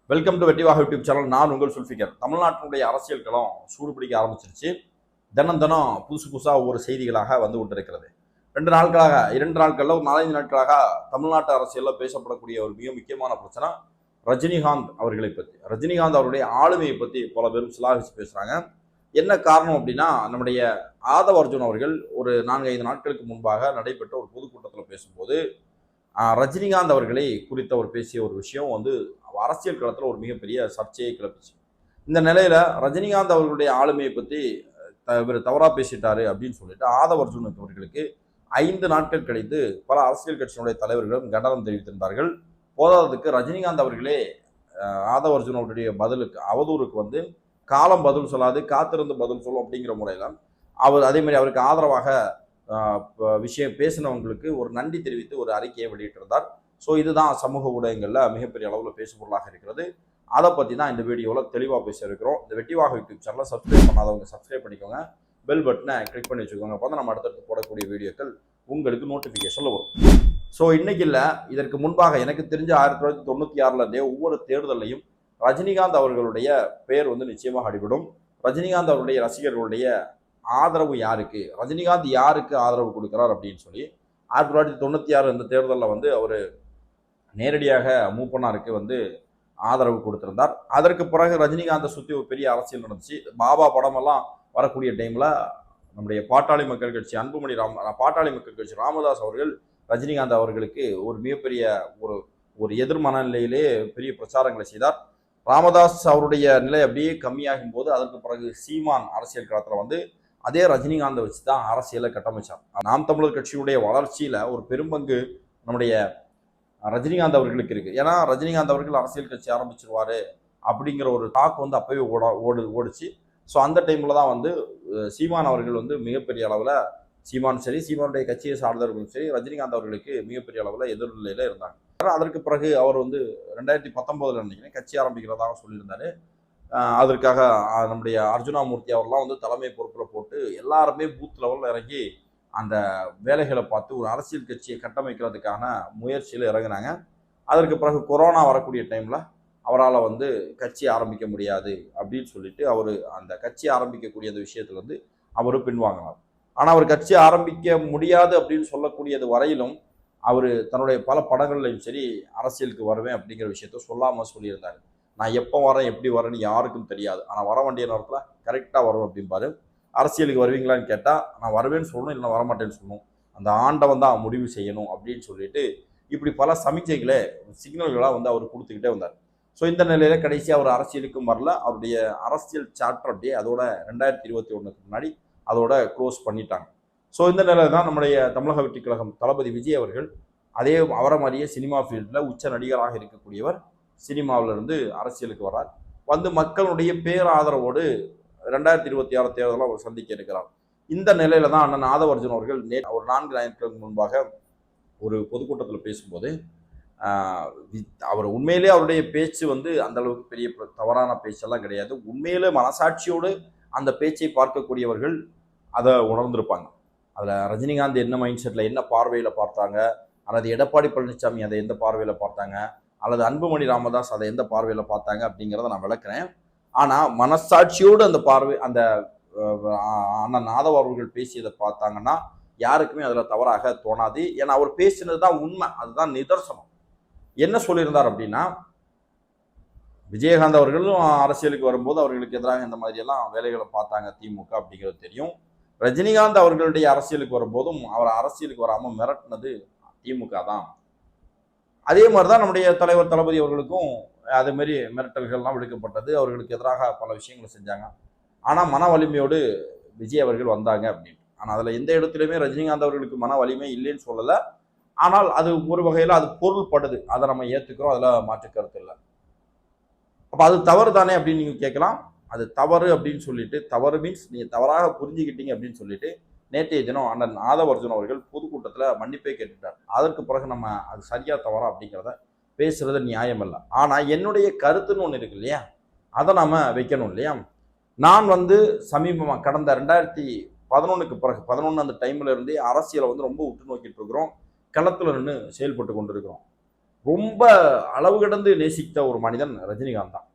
Welcome to வெட்டிவாக YouTube channel. நான் உங்கள் சுல்ஃபிகர். தமிழ்நாட்டினுடைய அரசியல் களம் சூடு பிடிக்க ஆரம்பிச்சிருச்சு. தினம் தினம் புதுசு புதுசாக ஒவ்வொரு செய்திகளாக வந்து கொண்டிருக்கிறது. 2 நாட்களில் ஒரு 4-5 நாட்களாக தமிழ்நாட்டு அரசியலில் பேசப்படக்கூடிய ஒரு மிக முக்கியமான பிரச்சனை ரஜினிகாந்த் அவர்களை பற்றி. ரஜினிகாந்த் அவருடைய ஆளுமையை பற்றி பல பேரும் சிலாகிச்சு பேசுகிறாங்க. என்ன காரணம் அப்படின்னா, நம்முடைய ஆதவ அர்ஜுன் அவர்கள் ஒரு 4-5 நாட்களுக்கு முன்பாக நடைபெற்ற ஒரு பொதுக்கூட்டத்தில் பேசும்போது ரஜினிகாந்த் அவர்களை குறித்த ஒரு பேசிய ஒரு விஷயம் வந்து அரசியல் களத்தில் ஒரு மிகப்பெரிய சர்ச்சையை கிளப்பிச்சு. இந்த நிலையில ரஜினிகாந்த் அவர்களுடைய ஆளுமையை பற்றி இவர் தவறா பேசிட்டாரு அப்படின்னு சொல்லிட்டு ஆதவ அர்ஜுன் அவர்களுக்கு 5 நாட்கள் கழித்து பல அரசியல் கட்சியினுடைய தலைவர்களும் கண்டனம் தெரிவித்திருந்தார்கள். போதாததுக்கு ரஜினிகாந்த் அவர்களே ஆதவ அர்ஜுன் அவருடைய பதிலுக்கு அவதூறுக்கு வந்து காலம் பதில் சொல்லாது காத்திருந்து பதில் சொல்லும் அப்படிங்கிற முறையில் அவர் அதே மாதிரி அவருக்கு ஆதரவாக விஷயம் பேசினவங்களுக்கு ஒரு நன்றி தெரிவித்து ஒரு அறிக்கையை வெளியிட்டிருந்தார். ஸோ இதுதான் சமூக ஊடகங்களில் மிகப்பெரிய அளவில் பேசுபொருளாக இருக்கிறது. அதை பற்றி தான் இந்த வீடியோவில் தெளிவாக பேச இருக்கிறோம். இந்த வெட்டிவாக யூடியூப் சேனலை சப்ஸ்கிரைப் பண்ணாதவங்க சப்ஸ்கிரைப் பண்ணிக்கோங்க, பெல் பட்டனை கிளிக் பண்ணி வச்சுக்கோங்க. அப்போ தான் நம்ம அடுத்தடுத்து போடக்கூடிய வீடியோக்கள் உங்களுக்கு நோட்டிஃபிகேஷனில் வரும். ஸோ இன்னைக்கு இல்லை, இதற்கு முன்பாக எனக்கு தெரிஞ்ச 1996 ஒவ்வொரு தேர்தலையும் ரஜினிகாந்த் அவர்களுடைய பெயர் வந்து நிச்சயமாக அடிபடும். ரஜினிகாந்த் அவருடைய ரசிகர்களுடைய ஆதரவு யாருக்கு, ரஜினிகாந்த் யாருக்கு ஆதரவு கொடுக்கிறார் அப்படின்னு சொல்லி 1996 இந்த தேர்தலில் வந்து அவர் நேரடியாக மூப்பனாருக்கு வந்து ஆதரவு கொடுத்திருந்தார். அதற்கு பிறகு ரஜினிகாந்தை சுற்றி ஒரு பெரிய அரசியல் நடந்துச்சு. பாபா படமெல்லாம் வரக்கூடிய டைமில் நம்முடைய பாட்டாளி மக்கள் கட்சி பாட்டாளி மக்கள் கட்சி ராமதாஸ் அவர்கள் ரஜினிகாந்த் அவர்களுக்கு ஒரு மிகப்பெரிய ஒரு எதிர் மனநிலையிலே பெரிய பிரச்சாரங்களை செய்தார். ராமதாஸ் அவருடைய நிலை அப்படியே கம்மியாகும் போது அதற்கு பிறகு சீமான் அரசியல் களத்தில் வந்து அதே ரஜினிகாந்தை வச்சு தான் அரசியலை கட்டமைச்சார். நாம் தமிழர் கட்சியுடைய வளர்ச்சியில் ஒரு பெரும்பங்கு நம்முடைய ரஜினிகாந்த் அவர்களுக்கு இருக்கு. ஏன்னா ரஜினிகாந்த் அவர்கள் அரசியல் கட்சி ஆரம்பிச்சிருவாரு அப்படிங்கிற ஒரு டாக் வந்து அப்பவே ஓடுச்சு. ஸோ அந்த டைமில் தான் வந்து சீமான் அவர்கள் வந்து மிகப்பெரிய அளவில் சீமான் சரி, சீமானுடைய கட்சியை சார்ந்தவர்களும் சரி, ரஜினிகாந்த் அவர்களுக்கு மிகப்பெரிய அளவில் எதிர்நிலையில் இருந்தாங்க. அதற்கு பிறகு அவர் வந்து 2019 நினைக்கிறேன் கட்சி ஆரம்பிக்கிறதாக சொல்லியிருந்தாரு. அதற்காக நம்முடைய அர்ஜுனாமூர்த்தி அவர்லாம் வந்து தலைமை பொறுப்பில் போட்டு எல்லாருமே பூத் லெவலில் இறங்கி அந்த வேலைகளை பார்த்து ஒரு அரசியல் கட்சியை கட்டமைக்கிறதுக்கான முயற்சியில் இறங்கினாங்க. அதற்கு பிறகு கொரோனா வரக்கூடிய டைமில் அவரால் வந்து கட்சி ஆரம்பிக்க முடியாது அப்படின்னு சொல்லிட்டு அவர் அந்த கட்சி ஆரம்பிக்கக்கூடிய அந்த விஷயத்துல வந்து அவர் பின்வாங்கினார். ஆனால் அவர் கட்சி ஆரம்பிக்க முடியாது அப்படின்னு சொல்லக்கூடியது வரையிலும் அவர் தன்னுடைய பல படங்கள்லையும் சரி அரசியலுக்கு வருவேன் அப்படிங்கிற விஷயத்த சொல்லாமல் சொல்லியிருந்தார். நான் எப்போ வரேன் எப்படி வரேன்னு யாருக்கும் தெரியாது, ஆனால் வர வேண்டிய நேரத்தில் கரெக்டாக வரும் அப்படிம்பாரு. அரசியலுக்கு வருவீங்களான்னு கேட்டால் நான் வருவேன்னு சொல்லணும், இல்லை வரமாட்டேன்னு சொல்லணும், அந்த ஆண்டவன் தான் முடிவு செய்யணும் அப்படின்னு சொல்லிட்டு இப்படி பல சமிச்சைகளை சிக்னல்களாக வந்து அவர் கொடுத்துக்கிட்டே வந்தார். ஸோ இந்த நிலையில் கடைசியாக அவர் அரசியலுக்கும் வரல. அவருடைய அரசியல் சாப்டர் அப்படியே அதோட 2021 முன்னாடி அதோட க்ளோஸ் பண்ணிட்டாங்க. ஸோ இந்த நிலையில் தான் நம்முடைய தமிழக வெற்றி கழகம் தளபதி விஜய் அவர்கள் அதே அவரை மாதிரியே சினிமா ஃபீல்டில் உச்ச நடிகராக இருக்கக்கூடியவர் சினிமாவிலிருந்து அரசியலுக்கு வர்றார். வந்து மக்களுடைய பேராதரவோடு 2026 தேர்தலில் அவர் சந்திக்க இருக்கிறார். இந்த நிலையில தான் அண்ணன் ஆதவ அர்ஜுன் அவர்கள் ஒரு 4 நாட்களுக்கு முன்பாக ஒரு பொதுக்கூட்டத்தில் பேசும்போது அவர் உண்மையிலே அவருடைய பேச்சு வந்து அந்த அளவுக்கு பெரிய தவறான பேச்செல்லாம் கிடையாது. உண்மையிலே மனசாட்சியோடு அந்த பேச்சை பார்க்கக்கூடியவர்கள் அதை உணர்ந்திருப்பாங்க. அதில் ரஜினிகாந்த் என்ன மைண்ட் செட்டில் என்ன பார்வையில் பார்த்தாங்க, அல்லது எடப்பாடி பழனிசாமி அதை எந்த பார்வையில் பார்த்தாங்க, அல்லது அன்புமணி ராமதாஸ் அதை எந்த பார்வையில் பார்த்தாங்க அப்படிங்கிறத நான் விளக்குறேன். ஆனால் மனசாட்சியோடு அந்த பார்வை அந்த அண்ணன் ஆதவ அவர்கள் பேசியதை பார்த்தாங்கன்னா யாருக்குமே அதில் தவறாக தோணாது. ஏன்னா அவர் பேசினது தான் உண்மை, அதுதான் நிதர்சனம். என்ன சொல்லியிருந்தார் அப்படின்னா, விஜயகாந்த் அவர்களும் அரசியலுக்கு வரும்போது அவர்களுக்கு எதிராக இந்த மாதிரியெல்லாம் வேலைகளை பார்த்தாங்க திமுக அப்படிங்கிறது தெரியும். ரஜினிகாந்த் அவர்களுடைய அரசியலுக்கு வரும்போதும் அவர் அரசியலுக்கு வராமல் மிரட்டினது திமுக தான். அதே மாதிரி தான் நம்முடைய தலைவர் தளபதி அவர்களுக்கும் அதுமாரி மிரட்டல்கள்லாம் விடுக்கப்பட்டது. அவர்களுக்கு எதிராக பல விஷயங்களை செஞ்சாங்க. ஆனால் மன வலிமையோடு விஜய் அவர்கள் வந்தாங்க அப்படின்னு. ஆனால் அதில் எந்த இடத்துலையுமே ரஜினிகாந்த் அவர்களுக்கு மன வலிமை இல்லைன்னு சொல்லலை. ஆனால் அது ஒரு வகையில் அது பொருள்படுது, அதை நம்ம ஏற்றுக்கிறோம், அதில் மாற்று கருத்து இல்லை. அப்போ அது தவறு தானே அப்படின்னு நீங்கள் கேட்கலாம். அது தவறு அப்படின்னு சொல்லிட்டு, தவறு மீன்ஸ் நீங்கள் தவறாக புரிஞ்சுக்கிட்டீங்க அப்படின்னு சொல்லிட்டு நேற்றைய தினம் அண்ணன் ஆதவ அர்ஜுன் அவர்கள் பொதுக்கூட்டத்தில் மன்னிப்பே கேட்டுட்டார். அதற்கு பிறகு நம்ம அது சரியா தவறா அப்படிங்கிறத பேசுறது நியாயம் இல்லை. ஆனால் என்னுடைய கருத்துன்னு ஒன்று இருக்கு இல்லையா, அதை நாம வைக்கணும் இல்லையா. நான் வந்து சமீபமாக கடந்த 2011 பிறகு 11 அந்த டைம்ல இருந்தே அரசியலை வந்து ரொம்ப உற்று நோக்கிட்டு இருக்கிறோம், களத்தில் நின்று செயல்பட்டு கொண்டிருக்கிறோம். ரொம்ப அளவு கடந்து நேசித்த ஒரு மனிதன் ரஜினிகாந்த் தான்.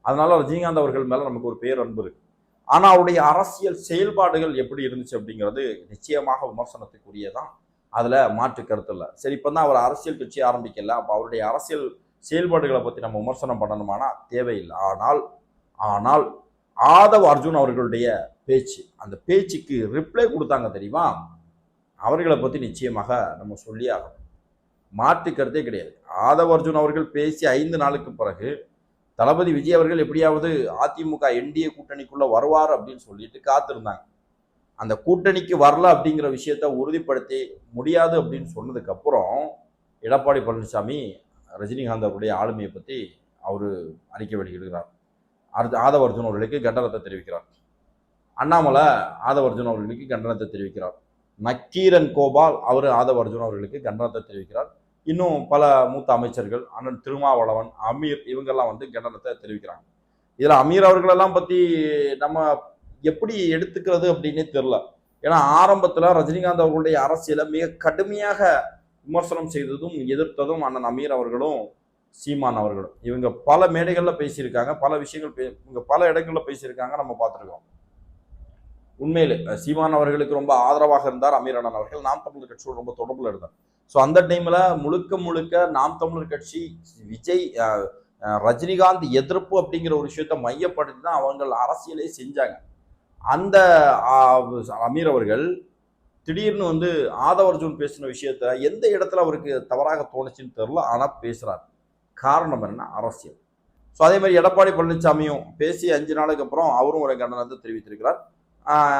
அதனால ரஜினிகாந்த் அவர்கள் மேல நமக்கு ஒரு பேரன்பு இருக்கு. ஆனா அவருடைய அரசியல் செயல்பாடுகள் எப்படி இருந்துச்சு அப்படிங்கிறது நிச்சயமாக விமர்சனத்துக்குரியதான். அதுல மாற்று கருத்து இல்லை. சரி, இப்பதான் அவர் அரசியல் கட்சி ஆரம்பிக்கல, அப்ப அவருடைய அரசியல் செயல்பாடுகளை பத்தி நம்ம விமர்சனம் பண்ணணுமானா தேவையில்லை. ஆனால் ஆனால் ஆதவ் அர்ஜுன் அவர்களுடைய பேச்சு, அந்த பேச்சுக்கு ரிப்ளை கொடுத்தாங்க தெரியுமா, அவர்களை பத்தி நிச்சயமாக நம்ம சொல்லி ஆகணும். மாற்று கருத்தே கிடையாது. ஆதவ் அர்ஜுன் அவர்கள் பேசி 5 நாளுக்கு பிறகு தளபதி விஜய் அவர்கள் எப்படியாவது அதிமுக என்டிஏ கூட்டணிக்குள்ள வருவார் அப்படின்னு சொல்லிட்டு காத்திருந்தாங்க. அந்த கூட்டணிக்கு வரல அப்படிங்கிற விஷயத்த உறுதிப்படுத்தி முடியாது அப்படின்னு சொன்னதுக்கு அப்புறம் எடப்பாடி பழனிசாமி ரஜினிகாந்த் அவருடைய ஆளுமையை பற்றி அவர் அறிக்கை வெளியிடுகிறார். ஆதவ அர்ஜுன் அவர்களுக்கு கண்டனத்தை தெரிவிக்கிறார். அண்ணாமலை ஆதவ அர்ஜுன் அவர்களுக்கு கண்டனத்தை தெரிவிக்கிறார். நக்கீரன் கோபால் அவர் ஆதவ அர்ஜுன் அவர்களுக்கு கண்டனத்தை தெரிவிக்கிறார். இன்னும் பல மூத்த அமைச்சர்கள், அண்ணன் திருமாவளவன், அமீர், இவங்கெல்லாம் வந்து கண்டனத்தை தெரிவிக்கிறாங்க. இதுல அமீர் அவர்களெல்லாம் பத்தி நம்ம எப்படி எடுத்துக்கிறது அப்படின்னே தெரியல. ஏன்னா ஆரம்பத்துல ரஜினிகாந்த் அவர்களுடைய அரசியலை மிக கடுமையாக விமர்சனம் செய்ததும் எதிர்த்ததும் அண்ணன் அமீர் அவர்களும் சீமான் அவர்களும். இவங்க பல மேடைகள்ல பேசியிருக்காங்க, பல விஷயங்கள் இவங்க பல இடங்கள்ல பேசியிருக்காங்க, நம்ம பார்த்துருக்கோம். உண்மையிலே சீமான் அவர்களுக்கு ரொம்ப ஆதரவாக இருந்தார் அமீர் அண்ணன் அவர்கள். நாம் தமிழர் கட்சியோடு ரொம்ப தொடர்புல இருந்தார். ஸோ அந்த டைம்ல முழுக்க முழுக்க நாம் தமிழர் கட்சி விஜய் ரஜினிகாந்த் எதிர்ப்பு அப்படிங்கிற ஒரு விஷயத்த மையப்படுத்தி தான் அவங்க அரசியலே செஞ்சாங்க. அந்த அமீர் அவர்கள் திடீர்னு வந்து ஆதவ அர்ஜுன் பேசின விஷயத்த எந்த இடத்துல அவருக்கு தவறாக தோணுச்சுன்னு தெரியல, ஆனால் பேசுறாரு. காரணம் என்ன? அரசியல். ஸோ அதே மாதிரி எடப்பாடி பழனிசாமியும் பேசி 5 நாளுக்கு அப்புறம் அவரும் ஒரு கண்டனத்தை தெரிவித்திருக்கிறார்.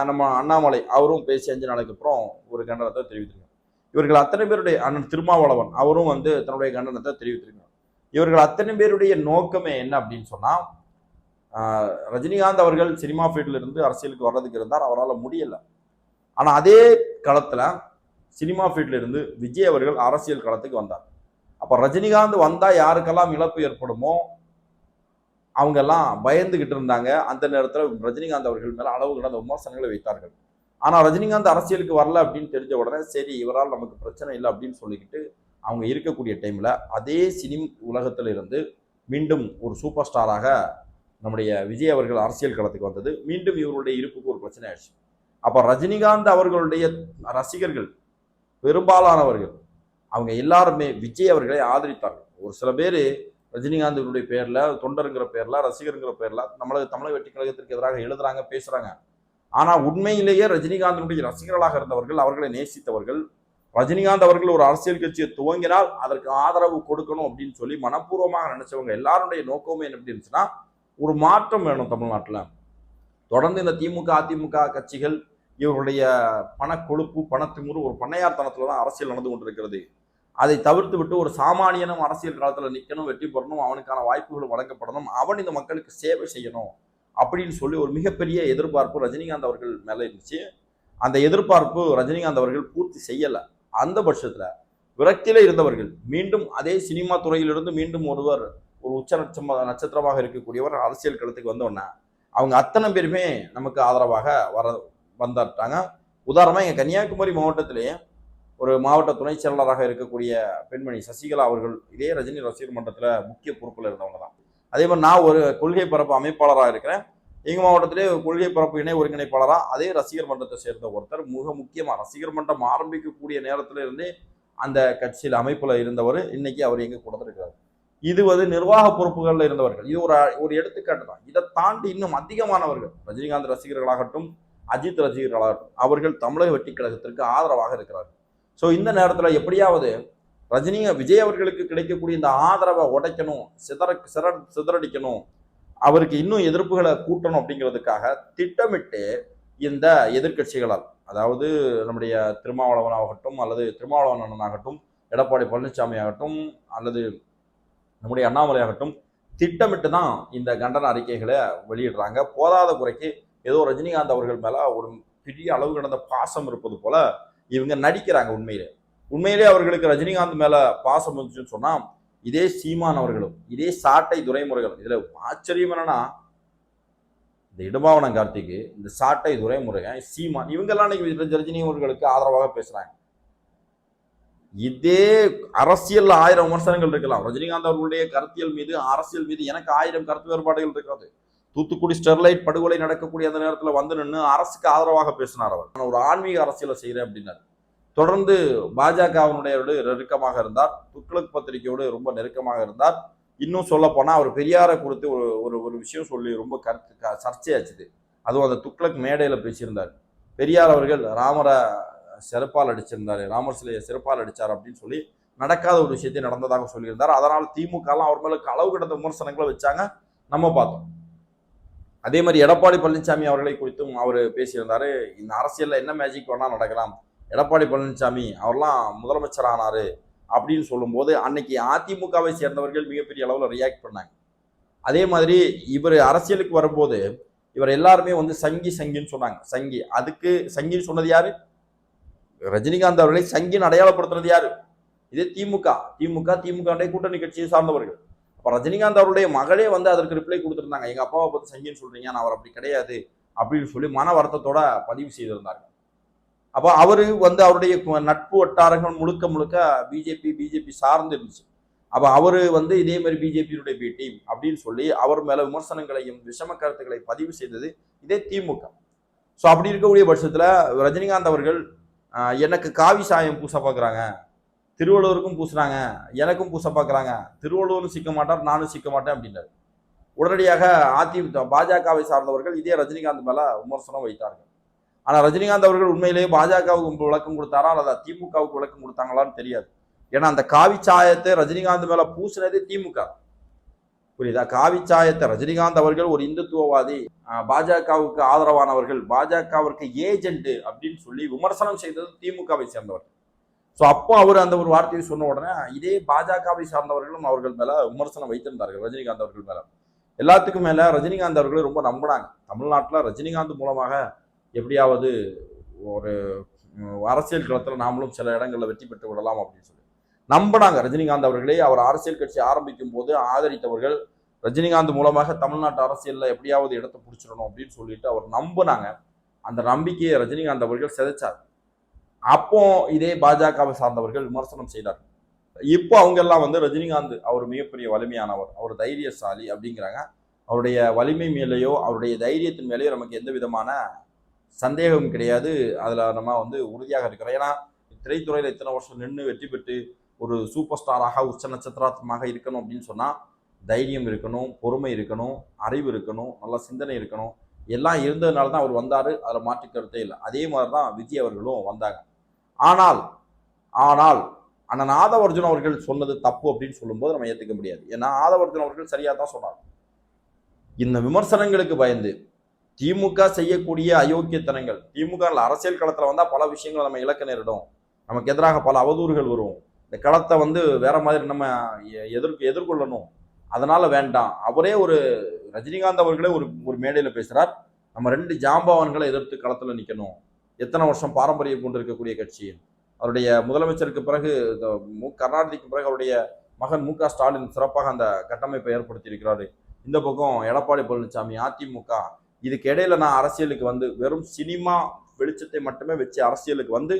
நம்ம அண்ணாமலை அவரும் பேசி 5 நாளுக்கு அப்புறம் ஒரு கண்டனத்தை தெரிவித்திருக்கார். இவர்கள் அத்தனை பேருடைய அண்ணன் திருமாவளவன் அவரும் வந்து தன்னுடைய கண்டனத்தை தெரிவித்திருக்கிறார். இவர்கள் அத்தனை பேருடைய நோக்கமே என்ன அப்படின்னு சொன்னா, ரஜினிகாந்த் அவர்கள் சினிமா ஃபீல்ட்ல இருந்து அரசியலுக்கு வர்றதுக்கு இருந்தார், அவரால் முடியல. ஆனா அதே களத்துல சினிமா ஃபீல்ட்ல இருந்து விஜய் அவர்கள் அரசியல் களத்துக்கு வந்தார். அப்ப ரஜினிகாந்த் வந்தா யாருக்கெல்லாம் இழப்பு ஏற்படுமோ அவங்க எல்லாம் பயந்துகிட்டு இருந்தாங்க. அந்த நேரத்தில் ரஜினிகாந்த் அவர்கள் மேல அளவு கடந்த விமர்சனங்களை வைத்தார்கள். ஆனா ரஜினிகாந்த் அரசியலுக்கு வரல அப்படின்னு தெரிஞ்ச உடனே சரி, இவரால் நமக்கு பிரச்சனை இல்லை அப்படின்னு சொல்லிக்கிட்டு அவங்க இருக்கக்கூடிய டைம்ல அதே சினிமா உலகத்துல இருந்து மீண்டும் ஒரு சூப்பர் ஸ்டாராக நம்முடைய விஜய் அவர்கள் அரசியல் களத்துக்கு வந்தது. மீண்டும் இவருடைய இருப்புக்கு ஒரு பிரச்சனை ஆயிடுச்சு. அப்ப ரஜினிகாந்த் அவர்களுடைய ரசிகர்கள் பெரும்பாலானவர்கள் அவங்க எல்லாருமே விஜய் அவர்களை ஆதரித்தார்கள். ஒரு சில பேர் ரஜினிகாந்தினுடைய பேர்ல, தொண்டருங்கிற பேர்ல, ரசிகருங்கிற பேர்ல தமிழக வெற்றி கழகத்திற்கு எதிராக எழுதுறாங்க, பேசுறாங்க. ஆனா உண்மையிலேயே ரஜினிகாந்தினுடைய ரசிகர்களாக இருந்தவர்கள், அவர்களை நேசித்தவர்கள், ரஜினிகாந்த் அவர்கள் ஒரு அரசியல் கட்சியை துவங்கினால் அதற்கு ஆதரவு கொடுக்கணும் அப்படின்னு சொல்லி மனப்பூர்வமாக நினைச்சவங்க எல்லாருடைய நோக்கமே என்ன எப்படி இருந்துச்சுன்னா, ஒரு மாற்றம் வேணும் தமிழ்நாட்டில். தொடர்ந்து இந்த திமுக அதிமுக கட்சிகள் இவருடைய பணக்கொழுப்பு, பணத்திமுறு, ஒரு பண்ணையார்த்தனத்துல தான் அரசியல் நடந்து கொண்டிருக்கிறது. அதை தவிர்த்து விட்டு ஒரு சாமானியனும் அரசியல் காலத்துல நிற்கணும், வெற்றி பெறணும், அவனுக்கான வாய்ப்புகள் வழங்கப்படணும், அவன் இந்த மக்களுக்கு சேவை செய்யணும் அப்படின்னு சொல்லி ஒரு மிகப்பெரிய எதிர்பார்ப்பு ரஜினிகாந்த் அவர்கள் மேல இருந்துச்சு. அந்த எதிர்பார்ப்பு ரஜினிகாந்த் அவர்கள் பூர்த்தி செய்யல. அந்த பட்சத்துல விரக்தியில இருந்தவர்கள் மீண்டும் அதே சினிமா துறையிலிருந்து மீண்டும் ஒருவர் ஒரு உச்ச நட்சத்திரமாக இருக்கக்கூடியவர் அரசியல் களத்துக்கு வந்தோன்னா அவங்க அத்தனை பேருமே நமக்கு ஆதரவாக வந்துட்டாங்க. உதாரணமா எங்க கன்னியாகுமரி மாவட்டத்திலேயே ஒரு மாவட்ட துணை செயலாளராக இருக்கக்கூடிய பெண்மணி சசிகலா அவர்கள் இதே ரஜினி ரசிகர் மன்றத்துல முக்கிய பொறுப்புல இருந்தவங்க தான். அதே மாதிரி நான் ஒரு கொள்கை பரப்பு அமைப்பாளராக இருக்கிறேன். எங்க மாவட்டத்திலே கொள்கை பரப்பு இணை ஒருங்கிணைப்பாளராக அதே ரசிகர் மன்றத்தை சேர்ந்த ஒருத்தர், மிக முக்கியமா ரசிகர் மன்றம் ஆரம்பிக்கக்கூடிய நேரத்துல இருந்தே அந்த கட்சியில் அமைப்புல இருந்தவர், இன்னைக்கு அவர் எங்க கூட இருக்கிறார். இது வந்து நிர்வாக பொறுப்புகள்ல இருந்தவர்கள். இது ஒரு எடுத்துக்காட்டு தான். இதை தாண்டி இன்னும் அதிகமானவர்கள் ரஜினிகாந்த் ரசிகர்களாகட்டும், அஜித் ரசிகர்களாகட்டும், அவர்கள் தமிழக வெற்றி கழகத்திற்கு ஆதரவாக இருக்கிறார்கள். ஸோ இந்த நேரத்துல எப்படியாவது விஜய் அவர்களுக்கு கிடைக்கக்கூடிய இந்த ஆதரவை உடைக்கணும், சிதறடிக்கணும், அவருக்கு இன்னும் எதிர்ப்புகளை கூட்டணும் அப்படிங்கிறதுக்காக திட்டமிட்டு இந்த எதிர்கட்சிகளால், அதாவது நம்முடைய திருமாவளவன் ஆகட்டும், அல்லது திருமாவளவன் அண்ணன் ஆகட்டும், எடப்பாடி பழனிசாமி ஆகட்டும், அல்லது நம்முடைய அண்ணாமலை ஆகட்டும், திட்டமிட்டு தான் இந்த கண்டன அறிக்கைகளை வெளியிடுறாங்க. போதாத குறைக்கு ஏதோ ரஜினிகாந்த் அவர்கள் மேல ஒரு பெரிய அளவு கடந்த பாசம் இருப்பது போல இவங்க நடிக்கிறாங்க. உண்மையிலே அவர்களுக்கு ரஜினிகாந்த் மேல பாசம் இருந்துச்சுன்னு சொன்னா இதே சீமான் அவர்களும், இதே சாட்டை துரைமுருகன், இதுல ஆச்சரியம் என்னன்னா இந்த இடுமாவனம் கார்த்திக்கு, இந்த சாட்டை துரைமுருகன், சீமான், இவங்கெல்லாம் ரஜினி அவர்களுக்கு ஆதரவாக பேசுறாங்க. இதே அரசியல் 1000 விமர்சனங்கள் இருக்கலாம். ரஜினிகாந்த் அவர்களுடைய கருத்தியல் மீது, அரசியல் மீது எனக்கு 1000 கருத்து வேறுபாடுகள் இருக்கிறது. தூத்துக்குடி ஸ்டெர்லைட் படுகொலை நடக்கக்கூடிய அந்த நேரத்தில் வந்து நின்று அரசுக்கு ஆதரவாக பேசினார் அவர். நான் ஒரு ஆன்மீக அரசியலை செய்கிறேன் அப்படின்னார். தொடர்ந்து பாஜகவினுடைய நெருக்கமாக இருந்தார். துக்ளக் பத்திரிகையோடு ரொம்ப நெருக்கமாக இருந்தார். இன்னும் சொல்ல போனா அவர் பெரியாரை குறித்து ஒரு விஷயம் சொல்லி ரொம்ப சர்ச்சையாச்சுது. அதுவும் அந்த துக்ளக் மேடையில பேசியிருந்தார். பெரியார் அவர்கள் ராமரை சிறப்பால் அடிச்சிருந்தாரு, ராமர் சிலையை சிறப்பால் அடிச்சார் அப்படின்னு சொல்லி நடக்காத ஒரு விஷயத்தை நடந்ததாக சொல்லியிருந்தார். அதனால் திமுக எல்லாம் அவர் மேல களவு கிடந்த விமர்சனங்களை வச்சாங்க, நம்ம பார்த்தோம். அதே மாதிரி எடப்பாடி பழனிசாமி அவர்களை குறித்தும் அவர் பேசியிருந்தாரு. இந்த அரசியல்ல என்ன மேஜிக் வேணா நடக்கலாம், எடப்பாடி பழனிசாமி அவர்லாம் முதலமைச்சர் ஆனாரு அப்படின்னு சொல்லும்போது அன்னைக்கு அதிமுகவை சேர்ந்தவர்கள் மிகப்பெரிய அளவில் ரியாக்ட் பண்ணாங்க. அதே மாதிரி இவர் அரசியலுக்கு வரும்போது இவர் எல்லாருமே வந்து சங்கின்னு சொன்னாங்க. அதுக்கு சங்கின்னு சொன்னது யாரு? ரஜினிகாந்த் அவர்களை சங்கின்னு அடையாளப்படுத்துறது யாரு? இதே திமுக கூட்டணி கட்சியை சார்ந்தவர்கள். அப்ப ரஜினிகாந்த் அவருடைய மகளே வந்து அதற்கு ரிப்ளை கொடுத்திருந்தாங்க. எங்க அப்பாவை பத்தி சங்கின்னு சொல்றீங்க, நான் அவர் அப்படி கிடையாது அப்படின்னு சொல்லி மன வருத்தத்தோட பதிவு செய்திருந்தாங்க. அப்போ அவரு வந்து அவருடைய நட்பு வட்டாரங்கள் முழுக்க பிஜேபி சார்ந்து இருந்துச்சு. அப்ப அவரு வந்து இதே மாதிரி பிஜேபியினுடைய பி டீம் அப்படின்னு சொல்லி அவர் மேல விமர்சனங்களையும் விஷம கருத்துக்களை பதிவு செய்தது இதே திமுக. ஸோ அப்படி இருக்கக்கூடிய பட்சத்துல ரஜினிகாந்த் அவர்கள் எனக்கு காவி சாயம் பூச பார்க்குறாங்க, திருவள்ளுவருக்கும் பூசுறாங்க, எனக்கும் பூச பார்க்குறாங்க, திருவள்ளுவரும் சிக்க மாட்டார், நானும் சிக்க மாட்டேன் அப்படின்னாரு. உடனடியாக பாஜகவை சார்ந்தவர்கள் இதே ரஜினிகாந்த் மேல விமர்சனம் வைத்தார்கள். ஆனா ரஜினிகாந்த் அவர்கள் உண்மையிலேயே பாஜகவுக்கு விளக்கம் கொடுத்தாரா அல்லது திமுகவுக்கு விளக்கம் கொடுத்தாங்களான்னு தெரியாது. ஏன்னா அந்த காவி சாயத்தை ரஜினிகாந்த் மேல பூசினதே திமுக. புரியுதா? காவி சாயத்தை ரஜினிகாந்த் அவர்கள் ஒரு இந்துத்துவவாதி, பாஜகவுக்கு ஆதரவானவர்கள், பாஜகவிற்கு ஏஜென்ட் அப்படின்னு சொல்லி விமர்சனம் செய்தது திமுகவை சேர்ந்தவர்கள். ஸோ அப்போ அவர் அந்த ஒரு வார்த்தையை சொன்ன உடனே இதே பாஜகவை சார்ந்தவர்களும் அவர்கள் மேல விமர்சனம் வைத்திருந்தார்கள் ரஜினிகாந்த் அவர்கள் மேல. எல்லாத்துக்கும் மேல ரஜினிகாந்த் அவர்களை ரொம்ப நம்பினாங்க. தமிழ்நாட்டில் ரஜினிகாந்த் மூலமாக எப்படியாவது ஒரு அரசியல் களத்தில் நாமளும் சில இடங்களில் வெற்றி பெற்று விடலாம் அப்படின்னு சொல்லி நம்பினாங்க ரஜினிகாந்த் அவர்களே. அவர் அரசியல் கட்சி ஆரம்பிக்கும் போது ஆதரித்தவர்கள் ரஜினிகாந்த் மூலமாக தமிழ்நாட்டு அரசியலில் எப்படியாவது இடத்தை பிடிச்சிடணும் அப்படின்னு சொல்லிட்டு அவர் நம்பினாங்க. அந்த நம்பிக்கையை ரஜினிகாந்த் அவர்கள் சிதைச்சார். அப்போ இதே பாஜகவை சார்ந்தவர்கள் விமர்சனம் செய்தார். இப்போ அவங்க எல்லாம் வந்து ரஜினிகாந்த் அவர் மிகப்பெரிய வலிமையானவர், அவர் தைரியசாலி அப்படிங்கிறாங்க. அவருடைய வலிமை மேலேயோ அவருடைய தைரியத்தின் மேலேயோ நமக்கு எந்த விதமான சந்தேகம் கிடையாது. அதுல நம்ம வந்து உறுதியாக இருக்கிறோம். ஏன்னா திரைத்துறையில இத்தனை வருஷம் நின்று வெற்றி பெற்று ஒரு சூப்பர் ஸ்டாராக உச்ச நட்சத்திரமாக இருக்கணும் அப்படின்னு சொன்னா தைரியம் இருக்கணும், பொறுமை இருக்கணும், அறிவு இருக்கணும், நல்ல சிந்தனை இருக்கணும். எல்லாம் இருந்ததுனால தான் அவர் வந்தாரு. அதுல மாற்று கருத்தே இல்லை. அதே மாதிரிதான் விஜய் அவர்களும் வந்தாங்க. ஆனால் ஆனால் அண்ணன் ஆதவர்ஜுன் அவர்கள் சொன்னது தப்பு அப்படின்னு சொல்லும்போது நம்ம ஏற்றுக்க முடியாது. ஏன்னா ஆதவர்ஜுன் அவர்கள் சரியா தான் சொன்னார். இந்த விமர்சனங்களுக்கு பயந்து திமுக செய்யக்கூடிய அயோக்கியத்தனங்கள், திமுக அரசியல் களத்துல வந்தா பல விஷயங்களை நம்ம இழக்க நேரிடும், நமக்கு எதிராக பல அவதூறுகள் வரும், இந்த களத்தை வந்து வேற மாதிரி நம்ம எதிர்கொள்ளணும், அதனால வேண்டாம். அவரே ஒரு ரஜினிகாந்த் அவர்களே ஒரு மேடையில பேசுறார், நம்ம 2 ஜாம்பவான்களை எதிர்த்து களத்துல நிக்கணும். எத்தனை வருஷம் பாரம்பரியம் கொண்டு இருக்கக்கூடிய கட்சி, அவருடைய முதலமைச்சருக்கு பிறகு கருணாநிதிக்கு பிறகு அவருடைய மகன் மு.க. ஸ்டாலின் சிறப்பாக அந்த கட்டமைப்பை ஏற்படுத்தி இருக்கிறாரு. இந்த பக்கம் எடப்பாடி பழனிசாமி அதிமுக. இதுக்கு இடையில நான் அரசியலுக்கு வந்து வெறும் சினிமா வெளிச்சத்தை மட்டுமே வச்சு அரசியலுக்கு வந்து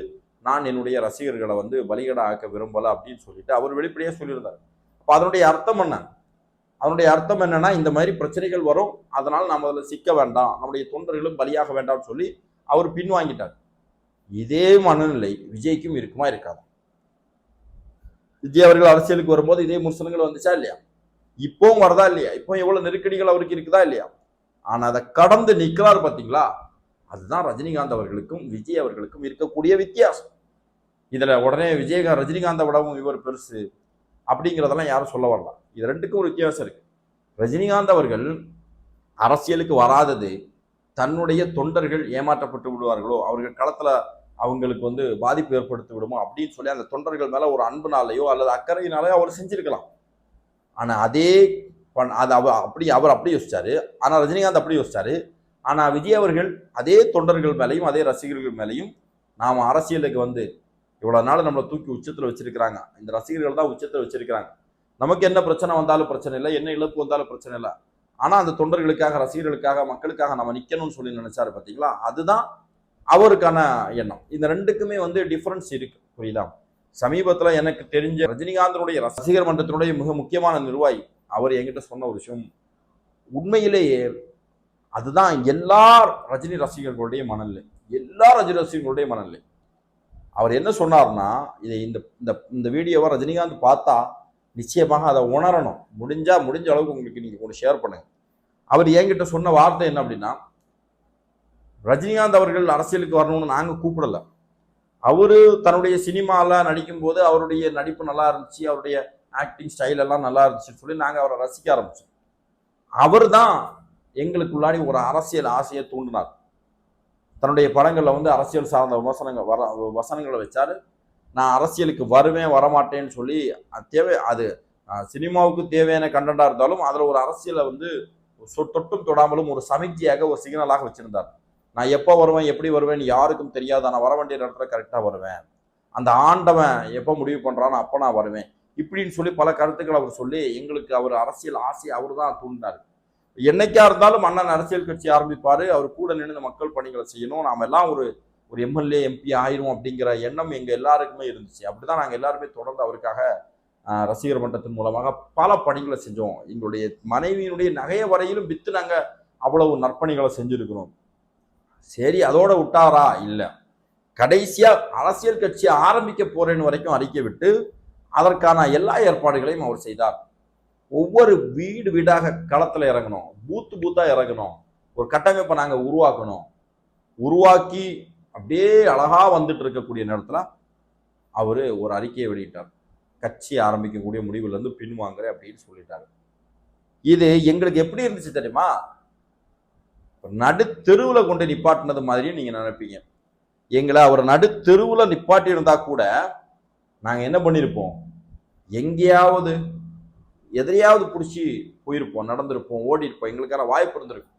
நான் என்னுடைய ரசிகர்களை வந்து பலிகடா ஆக்க விரும்பல அப்படின்னு சொல்லிட்டு அவர் வெளிப்படையா சொல்லியிருந்தார். அப்ப அதனுடைய அர்த்தம் என்ன? அதனுடைய அர்த்தம் என்னன்னா, இந்த மாதிரி பிரச்சனைகள் வரும், அதனால நாம் அதில் சிக்க வேண்டாம், நம்முடைய தொண்டர்களும் பலியாக வேண்டாம்னு சொல்லி அவர் பின்வாங்கிட்டார். இதே மனநிலை விஜய்க்கும் இருக்குமா இருக்காது? விஜய் அவர்கள் அரசியலுக்கு வரும்போது இதே விமர்சனங்கள் வந்துச்சா இல்லையா? இப்பவும் வரதா இல்லையா? இப்போ எவ்வளவு நெருக்கடிகள் அவருக்கு இருக்குதா இல்லையா? ஆனா அதை கடந்து நிற்கிறார் பாத்தீங்களா? அதுதான் ரஜினிகாந்த் அவர்களுக்கும் விஜய் அவர்களுக்கும் இருக்கக்கூடிய வித்தியாசம். இதுல உடனே ரஜினிகாந்தை விடவும் இவர் பெருசு அப்படிங்கிறதெல்லாம் யாரும் சொல்ல வரலாம். இது 2க்கும் ஒரு வித்தியாசம் இருக்கு. ரஜினிகாந்த் அவர்கள் அரசியலுக்கு வராதது தன்னுடைய தொண்டர்கள் ஏமாற்றப்பட்டு விடுவார்களோ, அவர்கள் களத்துல அவங்களுக்கு வந்து பாதிப்பு ஏற்படுத்தி விடுமோ அப்படின்னு சொல்லி அந்த தொண்டர்கள் மேல ஒரு அன்புனாலேயோ அல்லது அக்கறையினாலேயோ அவர் செஞ்சிருக்கலாம். ஆனா அவர் அப்படி யோசிச்சாரு. ஆனா ரஜினிகாந்த் அப்படி யோசிச்சாரு. ஆனா விஜய் அவர்கள் அதே தொண்டர்கள் மேலையும் அதே ரசிகர்கள் மேலையும் நாம அரசியலுக்கு வந்து இவ்வளவு நாள் நம்மளை தூக்கி உச்சத்துல வச்சிருக்கிறாங்க, இந்த ரசிகர்கள் தான் உச்சத்துல வச்சிருக்கிறாங்க, நமக்கு என்ன பிரச்சனை வந்தாலும் பிரச்சனை இல்லை, என்ன இழப்பு வந்தாலும் பிரச்சனை இல்லை, ஆனா அந்த தொண்டர்களுக்காக ரசிகர்களுக்காக மக்களுக்காக நம்ம நிக்கணும்னு சொல்லி நினைச்சாரு பாத்தீங்களா? அதுதான் அவருக்கான எண்ணம். இந்த 2க்குமே வந்து டிஃபரன்ஸ் இருக்கு, புரியுதா? சமீபத்துல எனக்கு தெரிஞ்ச ரஜினிகாந்தனுடைய ரசிகர் மன்றத்தினுடைய மிக முக்கியமான நிர்வாகி அவர் என்கிட்ட சொன்ன ஒரு விஷயம் உண்மையிலேயே அதுதான் எல்லா ரஜினி ரசிகர்களுடைய மனநிலை, எல்லா ரஜினி ரசிகர்களுடைய மனநிலை. அவர் என்ன சொன்னார்னா, இதை இந்த இந்த வீடியோவை ரஜினிகாந்த் பார்த்தா நிச்சயமாக அதை உணரணும். முடிஞ்ச அளவுக்கு உங்களுக்கு நீங்க கூட ஷேர் பண்ணுங்க. அவர் என்கிட்ட சொன்ன வார்த்தை என்ன அப்படின்னா, ரஜினிகாந்த் அவர்கள் அரசியலுக்கு வரணும்னு நாங்க கூப்பிடல. அவரு தன்னுடைய சினிமால நடிக்கும் போது அவருடைய நடிப்பு நல்லா இருந்துச்சு, அவருடைய ஆக்டிங் ஸ்டைல் எல்லாம் நல்லா இருந்துச்சுன்னு சொல்லி நாங்க அவரை ரசிக்க ஆரம்பிச்சோம். அவர் தான் எங்களுக்குள்ளாடி ஒரு அரசியல் ஆசையை தூண்டினார். தன்னுடைய படங்கள்ல வந்து அரசியல் சார்ந்த வசனங்களை வச்சாரு. நான் அரசியலுக்கு வருவேன் வரமாட்டேன்னு சொல்லி அது சினிமாவுக்கு தேவையான கண்டென்ட்டா இருந்தாலும் அதுல ஒரு அரசியலை வந்து தொட்டும் தொடாமலும் ஒரு சமிக்தியாக ஒரு சிக்னலாக வச்சிருந்தார். நான் எப்போ வருவேன் எப்படி வருவேன் யாருக்கும் தெரியாது, நான் வர வேண்டிய இடத்துல கரெக்டா வருவேன், அந்த ஆண்டவன் எப்போ முடிவு பண்றானோ அப்போ நான் வருவேன் இப்படின்னு சொல்லி பல கருத்துக்கள் அவர் சொல்லி எங்களுக்கு அவர் அரசியல் ஆசை அவர் தான் தூண்டினார். என்னைக்கா இருந்தாலும் அண்ணன் அரசியல் கட்சி ஆரம்பிப்பாரு, அவர் கூட நின்று மக்கள் பணிகளை செய்யணும், நாம எல்லாம் ஒரு எம்எல்ஏ எம்பி ஆயிரும் அப்படிங்கிற எண்ணம் எங்க எல்லாருக்குமே இருந்துச்சு. அப்படிதான் நாங்க எல்லாருமே தொடர்ந்து அவருக்காக ரசிகர் மன்றத்தின் மூலமாக பல பணிகளை செஞ்சோம். எங்களுடைய மனைவியினுடைய நகைய வரையிலும் வித்து நாங்க அவ்வளவு நற்பணிகளை செஞ்சிருக்கிறோம். சரி, அதோட விட்டாரா? இல்ல, கடைசியா அரசியல் கட்சி ஆரம்பிக்க போறேன்னு வரைக்கும் அறிக்கை விட்டு அதற்கான எல்லா ஏற்பாடுகளையும் அவர் செய்தார். ஒவ்வொரு வீடு வீடாக களத்துல இறங்கணும், பூத்தா இறங்கணும், ஒரு கட்டமைப்பை நாங்க உருவாக்கி அப்படியே அழகா வந்துட்டு இருக்கக்கூடிய நேரத்துல அவரு ஒரு அறிக்கையை வெளியிட்டார். கட்சி ஆரம்பிக்கக்கூடிய முடிவுல இருந்து பின்வாங்குறேன் அப்படின்னு சொல்லிட்டாரு. இது எங்களுக்கு எப்படி இருந்துச்சு தெரியுமா? நடு தெருவுல கொண்டு நிப்பாட்டினது மாதிரியும் நீங்க நினைப்பீங்க. எங்களை அவர் நடு தெருவுல நிப்பாட்டி இருந்தா கூட நாங்க என்ன பண்ணிருப்போம், எங்கேயாவது எதையாவது பிடிச்சி போயிருப்போம், நடந்திருப்போம், ஓடி இருப்போம், எங்களுக்கான வாய்ப்பு இருந்திருக்கும்.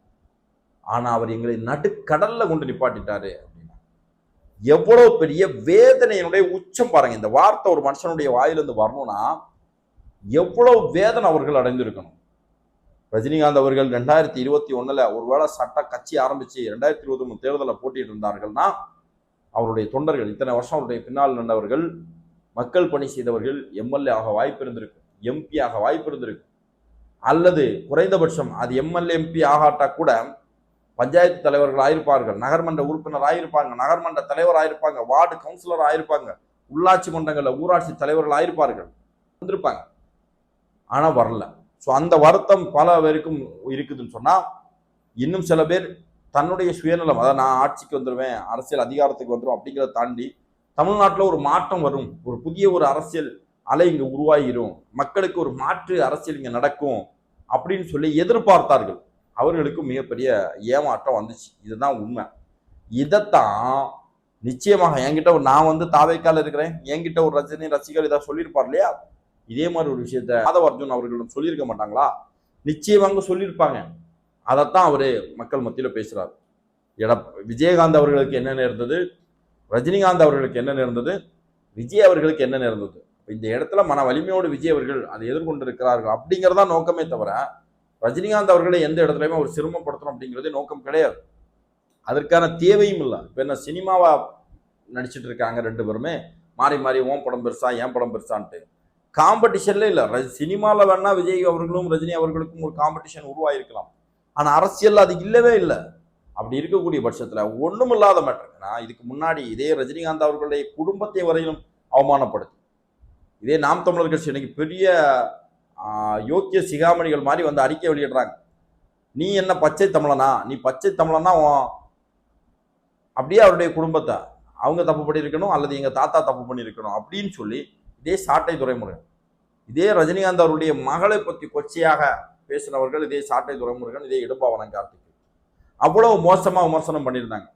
ஆனா அவர் எங்களை நடுக்கடல்ல கொண்டு நிப்பாட்டிட்டாரு அப்படின்னா எவ்வளவு பெரிய வேதனையினுடைய உச்சம் பாருங்க. இந்த வார்த்தை ஒரு மனுஷனுடைய வாயிலிருந்து வரணும்னா எவ்வளவு வேதனை அவர்கள் அடைந்திருக்கணும். ரஜினிகாந்த் அவர்கள் 2021 ஒருவேளை சட்ட கட்சி ஆரம்பிச்சு 2023 தேர்தலில் போட்டிட்டு இருந்தார்கள்னா அவருடைய தொண்டர்கள் இத்தனை வருஷம் அவருடைய பின்னால் நின்றவர்கள், மக்கள் பணி செய்தவர்கள் எம்எல்ஏ ஆக வாய்ப்பு இருந்திருக்கு, எம்பி ஆக வாய்ப்பு இருந்திருக்கு, அல்லது குறைந்தபட்சம் அது எம்எல்ஏ எம்பி ஆகாட்டா கூட பஞ்சாயத்து தலைவர்கள் ஆயிருப்பார்கள், நகர்மன்ற உறுப்பினர் ஆயிருப்பாங்க, நகர்மன்ற தலைவர் ஆயிருப்பாங்க, வார்டு கவுன்சிலர் ஆயிருப்பாங்க, உள்ளாட்சி மன்றங்கள்ல ஊராட்சி தலைவர்கள் ஆயிருப்பார்கள், வந்திருப்பாங்க. ஆனா வரல. ஸோ அந்த வருத்தம் பல பேருக்கும் இருக்குதுன்னு சொன்னா, இன்னும் சில பேர் தன்னுடைய சுயநலம், அதாவது நான் ஆட்சிக்கு வந்துடுவேன், அரசியல் அதிகாரத்துக்கு வந்துடும் அப்படிங்கிறத தாண்டி தமிழ்நாட்டில் ஒரு மாற்றம் வரும், ஒரு புதிய ஒரு அரசியல் அலை இங்க உருவாகிரும், மக்களுக்கு ஒரு மாற்று அரசியல் இங்க நடக்கும் அப்படின்னு சொல்லி எதிர்பார்த்தார்கள். அவர்களுக்கு மிகப்பெரிய ஏமாற்றம் வந்துச்சு. இதுதான் உண்மை. இதைத்தான் நிச்சயமாக என்கிட்ட நான் வந்து தாவைக்கால இருக்கிறேன், என்கிட்ட ஒரு ரஜினி ரசிகர் இதை சொல்லியிருப்பார் இல்லையா, இதே மாதிரி ஒரு விஷயத்த மாதவ அர்ஜுன் அவர்களிடம் சொல்லியிருக்க மாட்டாங்களா? நிச்சயமாக சொல்லியிருப்பாங்க. அதைத்தான் அவரு மக்கள் மத்தியில பேசுறாரு. விஜயகாந்த் அவர்களுக்கு என்ன நேர்ந்தது, ரஜினிகாந்த் அவர்களுக்கு என்ன நேர்ந்தது, விஜய் அவர்களுக்கு என்ன நேர்ந்தது, இந்த இடத்துல மன வலிமையோடு விஜய் அவர்கள் அதை எதிர்கொண்டிருக்கிறார்கள் அப்படிங்கிறதா நோக்கமே தவிர ரஜினிகாந்த் அவர்களை எந்த இடத்துலையுமே அவர் சிரமப்படுத்தணும் அப்படிங்கிறது நோக்கம் கிடையாது. அதற்கான தேவையும் இல்லை. இப்போ என்ன சினிமாவா நடிச்சிட்டு இருக்காங்க ரெண்டு பேருமே மாறி மாறி, ஓம் படம் பெருசா என் படம் பெருசான்ட்டு காம்படிஷன்ல இல்லை. சினிமாவில் வேணா விஜய் அவர்களும் ரஜினி அவர்களுக்கும் ஒரு காம்படிஷன் உருவாயிருக்கலாம், ஆனா அரசியல் அது இல்லவே இல்லை. அப்படி இருக்கக்கூடிய பட்சத்துல ஒண்ணும் இல்லாத மேட்டர். நான் இதுக்கு முன்னாடி இதே ரஜினிகாந்த் அவர்களுடைய குடும்பத்தை வரையிலும் அவமானப்படுத்தி, இதே நாம் தமிழர் கட்சி இன்னைக்கு பெரிய யோக்கிய சிகாமணிகள் மாதிரி வந்து அறிக்கை வெளியிடுறாங்க. நீ என்ன பச்சை தமிழனா, நீ பச்சை தமிழனா அப்படியே அவருடைய குடும்பத்தை அவங்க தப்பு பண்ணியிருக்கணும் அல்லது எங்க தாத்தா தப்பு பண்ணியிருக்கணும் அப்படின்னு சொல்லி இதே சாட்டை துரைமுருகன், இதே ரஜினிகாந்த் அவருடைய மகளை பற்றி கொச்சையாக பேசினவர்கள் இதே சாட்டை துரைமுருகன், இதே இடும்பாவனம் கார்த்திக் அவ்வளவு மோசமா விமர்சனம் பண்ணியிருந்தாங்க.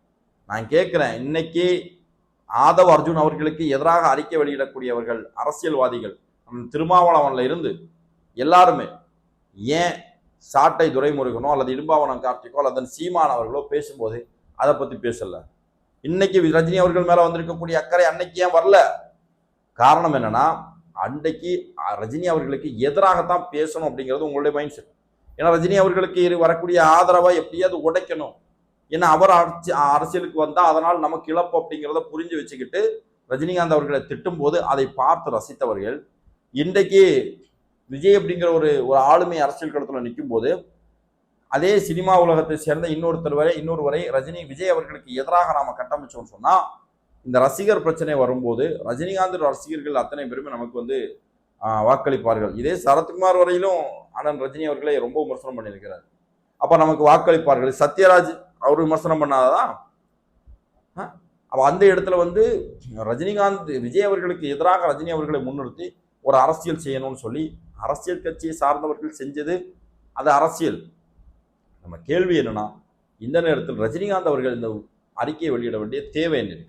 நான் கேட்கிறேன், இன்னைக்கு ஆதவ் அர்ஜுன் அவர்களுக்கு எதிராக அறிக்கை வெளியிடக்கூடியவர்கள் அரசியல்வாதிகள் திருமாவளவன்ல இருந்து எல்லாருமே ஏன் சாட்டை துரைமுருகனோ அல்லது இடும்பாவனம் கார்த்திக்கோ அல்லது சீமான் அவர்களோ பேசும்போது அதை பத்தி பேசல? இன்னைக்கு ரஜினி அவர்கள் மேல வந்திருக்கக்கூடிய அக்கறை அன்னைக்கு ஏன் வரல? காரணம் என்னன்னா, அன்றைக்கு ரஜினி அவர்களுக்கு எதிராகத்தான் பேசணும் அப்படிங்கிறது உங்களுடைய மைண்ட் செட். ஏன்னா ரஜினி அவர்களுக்கு வரக்கூடிய ஆதரவை எப்படியாவது உடைக்கணும், ஏன்னா அவர் அரசியலுக்கு வந்தா அதனால் நமக்கு இழப்பு அப்படிங்கிறத புரிஞ்சு வச்சுக்கிட்டு ரஜினிகாந்த் அவர்களை திட்டும் போது அதை பார்த்து ரசித்தவர்கள் இன்றைக்கு விஜய் அப்படிங்கிற ஒரு ஆளுமை அரசியல் களத்தில் நிற்கும் போது அதே சினிமா உலகத்தை சேர்ந்த இன்னொருவரை விஜய் அவர்களுக்கு எதிராக நாம கட்டமைச்சோம்னு சொன்னா இந்த ரசிகர் பிரச்சனை வரும்போது ரஜினிகாந்த் ரசிகர்கள் அத்தனை பேருமே நமக்கு வந்து வாக்களிப்பார்கள். இதே சரத்குமார் வரையிலும் அண்ணன் ரஜினி அவர்களை ரொம்ப விமர்சனம் பண்ணியிருக்கிறார். அப்ப நமக்கு வாக்களிப்பார்கள். சத்யராஜ் அவர் விமர்சனம் பண்ணாதான் அப்ப அந்த இடத்துல வந்து ரஜினிகாந்த் விஜய் அவர்களுக்கு எதிராக ரஜினி அவர்களை முன்னிறுத்தி ஒரு அரசியல் செய்யணும்னு சொல்லி அரசியல் கட்சியை சார்ந்தவர்கள் செஞ்சது அது அரசியல். நம்ம கேள்வி என்னன்னா, இந்த நேரத்தில் ரஜினிகாந்த் அவர்கள் இந்த அறிக்கையை வெளியிட வேண்டிய தேவை என்ன?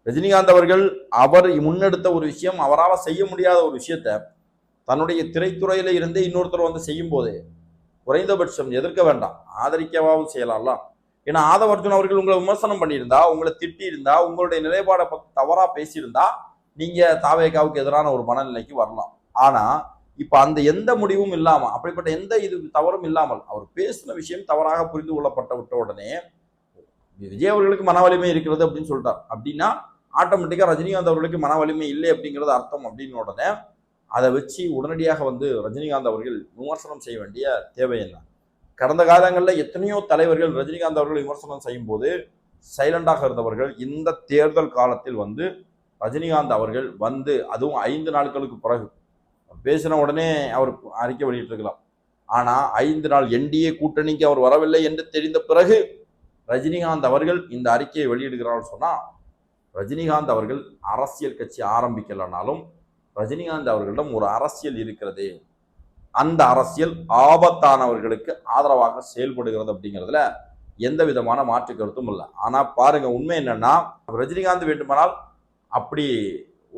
ரஜினிகாந்த் அவர்கள் அவர் முன்னெடுத்த ஒரு விஷயம், அவரால் செய்ய முடியாத ஒரு விஷயத்த தன்னுடைய திரைத்துறையில இருந்தே இன்னொருத்தர் வந்து செய்யும் போது குறைந்தபட்சம் எதிர்க்க வேண்டாம், ஆதரிக்கவாவும் செய்யலாம்ல. ஏன்னா ஆதவ அர்ஜுன் அவர்கள் உங்களை விமர்சனம் பண்ணியிருந்தா, உங்களை திட்டி இருந்தா, உங்களுடைய நிலைப்பாடை தவறா பேசியிருந்தா நீங்க தாவேகாவுக்கு எதிரான ஒரு மனநிலைக்கு வரலாம். ஆனா இப்ப அந்த எந்த முடிவும் இல்லாம, அப்படிப்பட்ட எந்த இது தவறும் இல்லாமல் அவர் பேசின விஷயம் தவறாக புரிந்து கொள்ளப்பட்ட விட்ட உடனே விஜய் அவர்களுக்கு மன வலிமை இருக்கிறது அப்படின்னு சொல்லிட்டார். அப்படின்னா ஆட்டோமேட்டிக்கா ரஜினிகாந்த் அவர்களுக்கு மன வலிமை இல்லை அப்படிங்கிறது அர்த்தம். அப்படின்னு உடனே அதை வச்சு உடனடியாக வந்து ரஜினிகாந்த் அவர்கள் விமர்சனம் செய்ய வேண்டிய தேவை என்ன? கடந்த காலங்களில் எத்தனையோ தலைவர்கள் ரஜினிகாந்த் அவர்கள் விமர்சனம் செய்யும் போது சைலண்டாக இருந்தவர்கள் இந்த தேர்தல் காலத்தில் வந்து ரஜினிகாந்த் அவர்கள் வந்து அதுவும் 5 நாட்களுக்கு பிறகு பேசின உடனே அவர் அறிக்கை வெளியிட்டிருக்கலாம். ஆனா 5 நாள் என்டிஏ கூட்டணிக்கு அவர் வரவில்லை என்று தெரிந்த பிறகு ரஜினிகாந்த் அவர்கள் இந்த அறிக்கையை வெளியிடுகிறார் சொன்னா, ரஜினிகாந்த் அவர்கள் அரசியல் கட்சி ஆரம்பிக்கலனாலும் ரஜினிகாந்த் அவர்களிடம் ஒரு அரசியல் இருக்கிறது. அந்த அரசியல் ஆபத்தானவர்களுக்கு ஆதரவாக செயல்படுகிறது அப்படிங்கிறதுல எந்த விதமான மாற்று கருத்தும் இல்லை. ஆனா பாருங்க, உண்மை என்னன்னா, ரஜினிகாந்த் வேண்டுமானால் அப்படி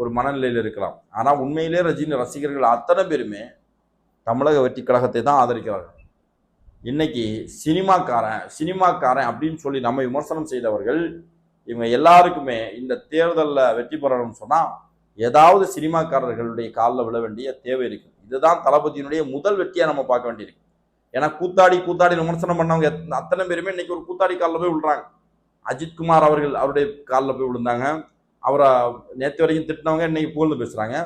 ஒரு மனநிலையில் இருக்கலாம். ஆனா உண்மையிலே ரஜினி ரசிகர்கள் அத்தனை பேருமே தமிழக வெற்றி கழகத்தை தான் ஆதரிக்கிறார்கள். இன்னைக்கு சினிமாக்காரன் அப்படின்னு சொல்லி நம்ம விமர்சனம் செய்தவர்கள் இவங்க எல்லாருக்குமே இந்த தேர்தலில் வெற்றி பெறணும்னு சொன்னா ஏதாவது சினிமாக்காரர்களுடைய காலில் விழ வேண்டிய தேவை இருக்கு. இதுதான் தளபதியினுடைய முதல் வெற்றியா நம்ம பார்க்க வேண்டியிருக்கு. ஏன்னா கூத்தாடி விமர்சனம் பண்ணவங்க அத்தனை பேருமே இன்னைக்கு ஒரு கூத்தாடி காலில் போய் விழுறாங்க. அஜித்குமார் அவர்கள் அவருடைய காலில் போய் விழுந்தாங்க. அவரை நேற்று வரைக்கும் திட்டினவங்க இன்னைக்கு புகழ்ந்து பேசுறாங்க.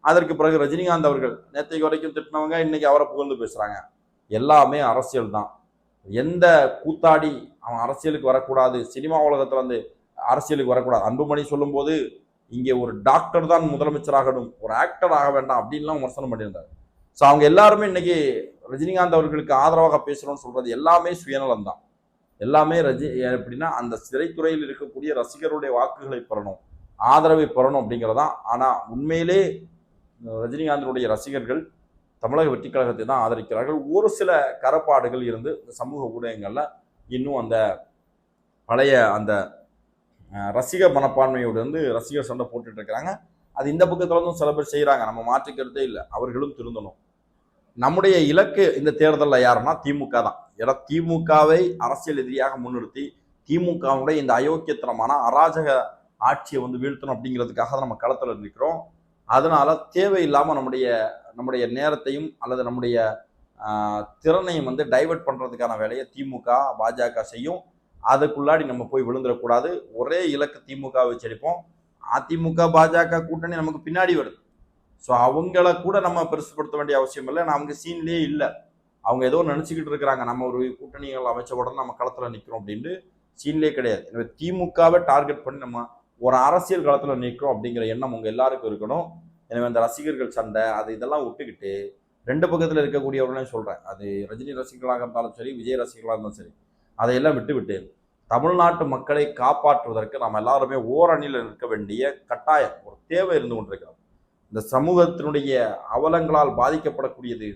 அதற்கு பிறகு ரஜினிகாந்த் அவர்கள் நேற்றைக்கு வரைக்கும் திட்டினவங்க இன்னைக்கு அவரை புகழ்ந்து பேசுறாங்க. எல்லாமே அரசியல் தான். எந்த கூத்தாடி அவன் அரசியலுக்கு வரக்கூடாது, சினிமா உலகத்துல வந்து அரசியலுக்கு வரக்கூடாது. அன்புமணி சொல்லும் போது இங்கே ஒரு டாக்டர் தான் முதலமைச்சராகணும், ஒரு ஆக்டர் ஆக வேண்டாம் அப்படின்லாம் விமர்சனம் பண்ணியிருந்தார். ஸோ அவங்க எல்லாருமே இன்னைக்கு ரஜினிகாந்த் அவர்களுக்கு ஆதரவாக பேசணும்னு சொல்றது எல்லாமே சுயநலம் தான். எல்லாமே எப்படின்னா அந்த சிறைத்துறையில் இருக்கக்கூடிய ரசிகருடைய வாக்குகளை பெறணும், ஆதரவை பெறணும் அப்படிங்கிறதான். ஆனா உண்மையிலே ரஜினிகாந்தனுடைய ரசிகர்கள் தமிழக வெற்றி கழகத்தை தான் ஆதரிக்கிறார்கள். ஒரு சில கரப்பாடுகள் இருந்து இந்த சமூக ஊடகங்கள்ல இன்னும் அந்த பழைய அந்த ரசிக மனப்பான்மையோடு வந்து ரசிகர் சண்டை போட்டுட்டு இருக்கிறாங்க. அது இந்த பக்கத்துல வந்து சில பேர் செய்யறாங்க, நம்ம மாற்றிக்கிறதே இல்லை. அவர்களும் திருந்தணும். நம்முடைய இலக்கு இந்த தேர்தலில் யாருன்னா திமுக தான். ஏன்னா திமுகவை அரசியல் எதிரியாக முன்னிறுத்தி திமுகவுடைய இந்த அயோக்கியத்தனமான அராஜக ஆட்சியை வந்து வீழ்த்தணும் அப்படிங்கிறதுக்காக தான் நம்ம களத்தில் இருக்கிறோம். அதனால தேவையில்லாம நம்முடைய நேரத்தையும் அல்லது நம்முடைய திறனையும் வந்து டைவெர்ட் பண்றதுக்கான வேலையை திமுக பாஜக செய்யும். அதுக்குள்ளாடி நம்ம போய் விழுந்துடக்கூடாது. ஒரே இலக்கு திமுக வச்சு அடிப்போம். அதிமுக பாஜக கூட்டணி நமக்கு பின்னாடி வருது. ஸோ அவங்கள கூட நம்ம பெருசுப்படுத்த வேண்டிய அவசியம் இல்லை. அவங்க சீன்லேயே இல்லை. அவங்க ஏதோ நினச்சிக்கிட்டு இருக்கிறாங்க, நம்ம ஒரு கூட்டணிகள் அமைச்ச உடனே நம்ம களத்தில் நிற்கிறோம் அப்படின்ட்டு சீன்லேயே கிடையாது. எனவே திமுகவை டார்கெட் பண்ணி நம்ம ஒரு அரசியல் களத்தில் நிற்கிறோம் அப்படிங்கிற எண்ணம் உங்கள் எல்லாருக்கும் இருக்கணும். எனவே அந்த ரசிகர்கள் சண்டை இதெல்லாம் விட்டுக்கிட்டு ரெண்டு பக்கத்தில் இருக்கக்கூடியவர்களையும் சொல்கிறேன், அது ரஜினி ரசிகர்களாக இருந்தாலும் சரி, விஜய் ரசிகர்களாக இருந்தாலும் சரி, அதையெல்லாம் விட்டுவிட்டு தமிழ்நாட்டு மக்களை காப்பாற்றுவதற்கு நாம் எல்லாருமே ஓரணியில் நிற்க வேண்டிய கட்டாயம் ஒரு தேவை இருந்து கொண்டிருக்கிறோம். இந்த சமூகத்தினுடைய அவலங்களால் பாதிக்கப்படக்கூடியது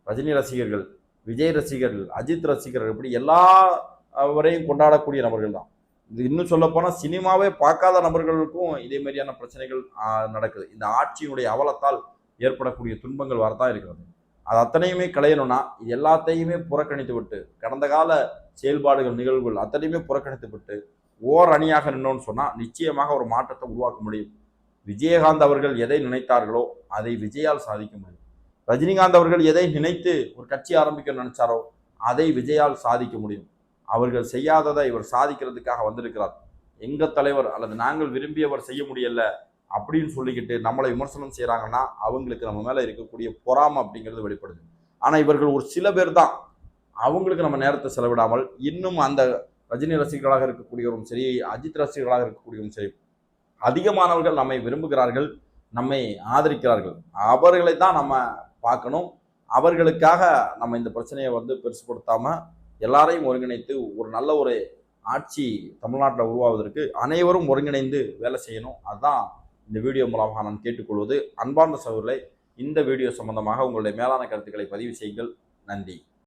ரஜினி ரசிகர்கள், விஜய் ரசிகர்கள், அஜித் ரசிகர்கள், இப்படி எல்லாவரையும் கொண்டாடக்கூடிய நபர்கள் தான். இது இன்னும் சொல்ல போனால் சினிமாவே பார்க்காத நபர்களுக்கும் இதே மாதிரியான பிரச்சனைகள் நடக்குது. இந்த ஆட்சியினுடைய அவலத்தால் ஏற்படக்கூடிய துன்பங்கள் வரத்தான் இருக்கிறது. அது அத்தனையுமே களையணும்னா இது எல்லாத்தையுமே புறக்கணித்து விட்டு, கடந்த கால செயல்பாடுகள் நிகழ்வுகள் அத்தனையுமே புறக்கணித்து விட்டு ஓர் அணியாக நின்னோன்னு சொன்னா நிச்சயமாக ஒரு மாற்றத்தை உருவாக்க முடியும். விஜயகாந்த் அவர்கள் எதை நினைத்தார்களோ அதை விஜயால் சாதிக்க முடியும். ரஜினிகாந்த் அவர்கள் எதை நினைத்து ஒரு கட்சி ஆரம்பிக்க நினைச்சாரோ அதை விஜயால் சாதிக்க முடியும். அவர்கள் செய்யாததை இவர் சாதிக்கிறதுக்காக வந்திருக்கிறார். எங்கள் தலைவர் அல்லது நாங்கள் விரும்பியவர் செய்ய முடியல அப்படின்னு சொல்லிக்கிட்டு நம்மளை விமர்சனம் செய்கிறாங்கன்னா அவங்களுக்கு நம்ம மேலே இருக்கக்கூடிய பொறாமை அப்படிங்கிறது வெளிப்படுது. ஆனால் இவர்கள் ஒரு சில பேர் தான் அவங்களுக்கு நம்ம நேரத்தை செலவிடாமல் இன்னும் அந்த ரஜினி ரசிகர்களாக இருக்கக்கூடியவரும் சரி, அஜித் ரசிகர்களாக இருக்கக்கூடியவரும் சரி, அதிகமானவர்கள் நம்மை விரும்புகிறார்கள், நம்மை ஆதரிக்கிறார்கள். அவர்களை தான் நம்ம பார்க்கணும். அவர்களுக்காக நம்ம இந்த பிரச்சனையை பெருசுப்படுத்தாமல் எல்லாரையும் ஒருங்கிணைத்து ஒரு நல்ல ஒரு ஆட்சி தமிழ்நாட்டில் உருவாவதற்கு அனைவரும் ஒருங்கிணைந்து வேலை செய்யணும். அதுதான் இந்த வீடியோ மூலமாக நான் கேட்டுக்கொள்வது. அன்பார்ந்த சகோதரர்களே, இந்த வீடியோ சம்பந்தமாக உங்களுடைய மேலான கருத்துக்களை பதிவு செய்யுங்கள். நன்றி.